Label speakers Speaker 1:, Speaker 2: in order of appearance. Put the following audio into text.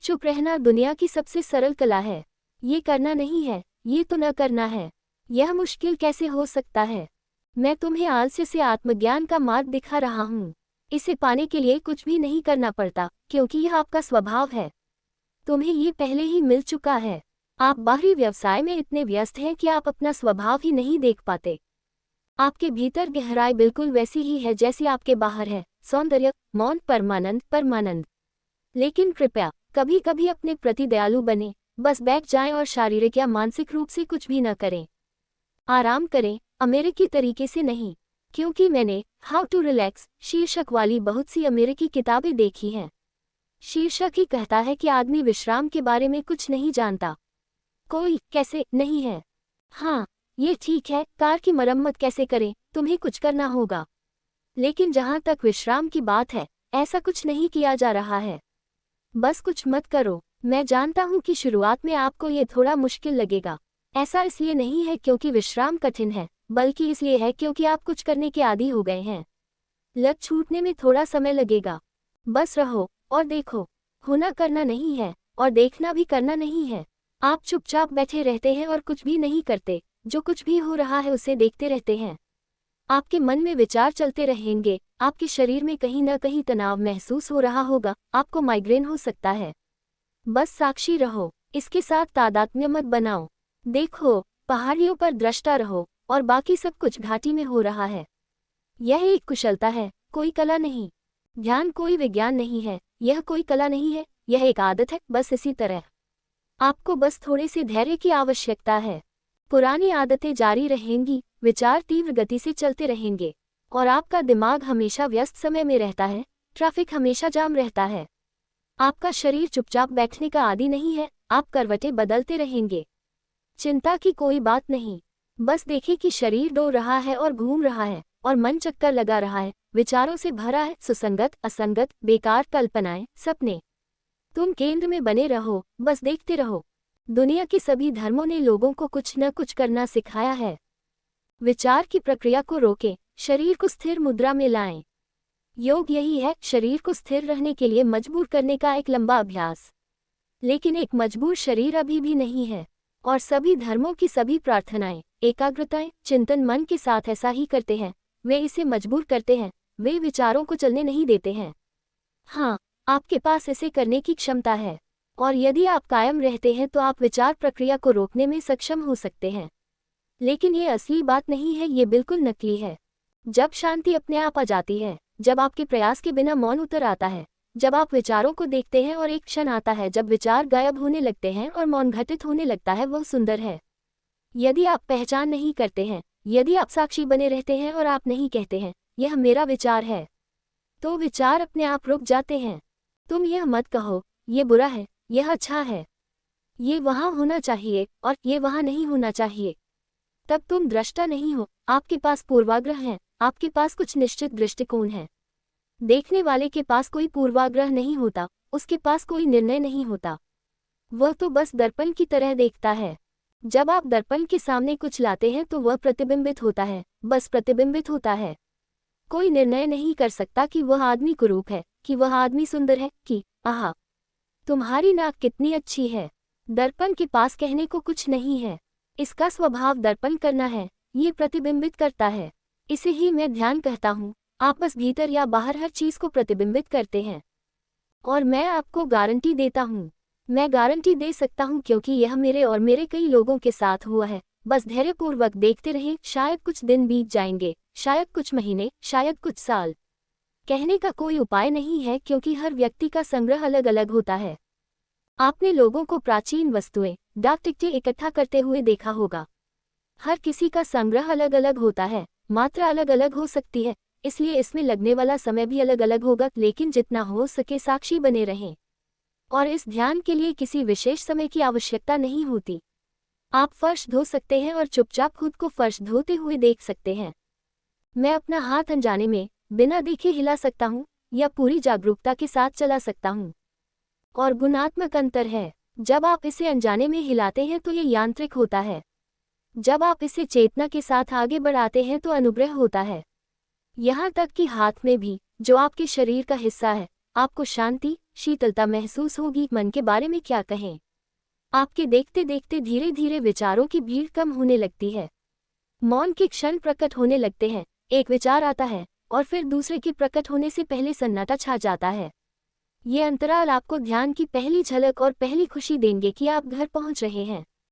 Speaker 1: चुप रहना दुनिया की सबसे सरल कला है। ये करना नहीं है, ये तो न करना है। यह मुश्किल कैसे हो सकता है? मैं तुम्हें आलस्य से आत्मज्ञान का मार्ग दिखा रहा हूँ। इसे पाने के लिए कुछ भी नहीं करना पड़ता, क्योंकि यह आपका स्वभाव है। तुम्हें ये पहले ही मिल चुका है। आप बाहरी व्यवसाय में इतने व्यस्त हैं कि आप अपना स्वभाव ही नहीं देख पाते। आपके भीतर गहराई बिल्कुल वैसी ही है जैसी आपके बाहर है, सौंदर्य, मौन, परमानंद। लेकिन कृपया कभी कभी अपने प्रति दयालु बने। बस बैठ जाएं और शारीरिक या मानसिक रूप से कुछ भी न करें। आराम करें, अमेरिकी तरीके से नहीं, क्योंकि मैंने हाउ टू रिलैक्स शीर्षक वाली बहुत सी अमेरिकी किताबें देखी हैं। शीर्षक ही कहता है कि आदमी विश्राम के बारे में कुछ नहीं जानता। कोई कैसे नहीं है। हाँ, ये ठीक है, कार की मरम्मत कैसे करें, तुम्हें कुछ करना होगा। लेकिन जहाँ तक विश्राम की बात है, ऐसा कुछ नहीं किया जा रहा है। बस कुछ मत करो। मैं जानता हूँ कि शुरुआत में आपको ये थोड़ा मुश्किल लगेगा। ऐसा इसलिए नहीं है क्योंकि विश्राम कठिन है, बल्कि इसलिए है क्योंकि आप कुछ करने के आदी हो गए हैं। लत छूटने में थोड़ा समय लगेगा। बस रहो और देखो। होना करना नहीं है, और देखना भी करना नहीं है। आप चुपचाप बैठे रहते हैं और कुछ भी नहीं करते। जो कुछ भी हो रहा है उसे देखते रहते हैं। आपके मन में विचार चलते रहेंगे, आपके शरीर में कहीं न कहीं तनाव महसूस हो रहा होगा, आपको माइग्रेन हो सकता है। बस साक्षी रहो, इसके साथ तादात्म्य मत बनाओ। देखो, पहाड़ियों पर दृष्टा रहो, और बाकी सब कुछ घाटी में हो रहा है। यह एक कुशलता है, कोई कला नहीं। ध्यान कोई विज्ञान नहीं है, यह कोई कला नहीं है, यह एक आदत है। बस इसी तरह आपको बस थोड़े से धैर्य की आवश्यकता है। पुरानी आदतें जारी रहेंगी, विचार तीव्र गति से चलते रहेंगे, और आपका दिमाग हमेशा व्यस्त समय में रहता है, ट्रैफिक हमेशा जाम रहता है। आपका शरीर चुपचाप बैठने का आदी नहीं है, आप करवटें बदलते रहेंगे। चिंता की कोई बात नहीं। बस देखें कि शरीर डो रहा है और घूम रहा है, और मन चक्कर लगा रहा है, विचारों से भरा है, सुसंगत, असंगत, बेकार कल्पनाएं, सपने। तुम केंद्र में बने रहो, बस देखते रहो। दुनिया के सभी धर्मों ने लोगों को कुछ न कुछ करना सिखाया है। विचार की प्रक्रिया को रोकें, शरीर को स्थिर मुद्रा में लाएं। योग यही है, शरीर को स्थिर रहने के लिए मजबूर करने का एक लंबा अभ्यास। लेकिन एक मजबूर शरीर अभी भी नहीं है, और सभी धर्मों की सभी प्रार्थनाएं, एकाग्रताएं, चिंतन मन के साथ ऐसा ही करते हैं। वे इसे मजबूर करते हैं, वे विचारों को चलने नहीं देते हैं। हाँ, आपके पास इसे करने की क्षमता है, और यदि आप कायम रहते हैं तो आप विचार प्रक्रिया को रोकने में सक्षम हो सकते हैं। लेकिन ये असली बात नहीं है, ये बिल्कुल नकली है। जब शांति अपने आप आ जाती है, जब आपके प्रयास के बिना मौन उतर आता है, जब आप विचारों को देखते हैं और एक क्षण आता है जब विचार गायब होने लगते हैं और मौन घटित होने लगता है, वह सुंदर है। यदि आप पहचान नहीं करते हैं, यदि आप साक्षी बने रहते हैं और आप नहीं कहते हैं, यह मेरा विचार है, तो विचार अपने आप रुक जाते हैं। तुम यह मत कहो, ये बुरा है, यह अच्छा है, ये वहाँ होना चाहिए और ये वहाँ नहीं होना चाहिए। तब तुम दृष्टा नहीं हो, आपके पास पूर्वाग्रह है, आपके पास कुछ निश्चित दृष्टिकोण है। देखने वाले के पास कोई पूर्वाग्रह नहीं होता, उसके पास कोई निर्णय नहीं होता। वह तो बस दर्पण की तरह देखता है। जब आप दर्पण के सामने कुछ लाते हैं तो वह प्रतिबिंबित होता है, बस प्रतिबिंबित होता है। कोई निर्णय नहीं कर सकता कि वह आदमी कुरूप है, कि वह आदमी सुंदर है, कि आहा, तुम्हारी नाक कितनी अच्छी है। दर्पण के पास कहने को कुछ नहीं है। इसका स्वभाव दर्पण करना है, ये प्रतिबिंबित करता है। इसे ही मैं ध्यान कहता हूँ। आप बस भीतर या बाहर हर चीज को प्रतिबिंबित करते हैं। और मैं आपको गारंटी देता हूँ, मैं गारंटी दे सकता हूँ क्योंकि यह मेरे और मेरे कई लोगों के साथ हुआ है। बस धैर्यपूर्वक देखते रहें, शायद कुछ दिन बीत जाएंगे, शायद कुछ महीने, शायद कुछ साल। कहने का कोई उपाय नहीं है क्योंकि हर व्यक्ति का संग्रह अलग अलग होता है। आपने लोगों को प्राचीन वस्तुएं, डाक टिकटें इकट्ठा करते हुए देखा होगा। हर किसी का संग्रह अलग अलग होता है, मात्रा अलग अलग हो सकती है, इसलिए इसमें लगने वाला समय भी अलग अलग होगा। लेकिन जितना हो सके साक्षी बने रहें, और इस ध्यान के लिए किसी विशेष समय की आवश्यकता नहीं होती। आप फर्श धो सकते हैं और चुपचाप खुद को फर्श धोते हुए देख सकते हैं। मैं अपना हाथ अनजाने में बिना देखे हिला सकता हूँ, या पूरी जागरूकता के साथ चला सकता हूँ। और गुणात्मक अंतर है। जब आप इसे अनजाने में हिलाते हैं तो ये यांत्रिक होता है, जब आप इसे चेतना के साथ आगे बढ़ाते हैं तो अनुग्रह होता है। यहाँ तक कि हाथ में भी, जो आपके शरीर का हिस्सा है, आपको शांति, शीतलता महसूस होगी। मन के बारे में क्या कहें। आपके देखते देखते धीरे धीरे विचारों की भीड़ कम होने लगती है। मौन के क्षण प्रकट होने लगते हैं। एक विचार आता है और फिर दूसरे के प्रकट होने से पहले सन्नाटा छा जाता है। ये अंतराल आपको ध्यान की पहली झलक और पहली खुशी देंगे कि आप घर पहुंच रहे हैं।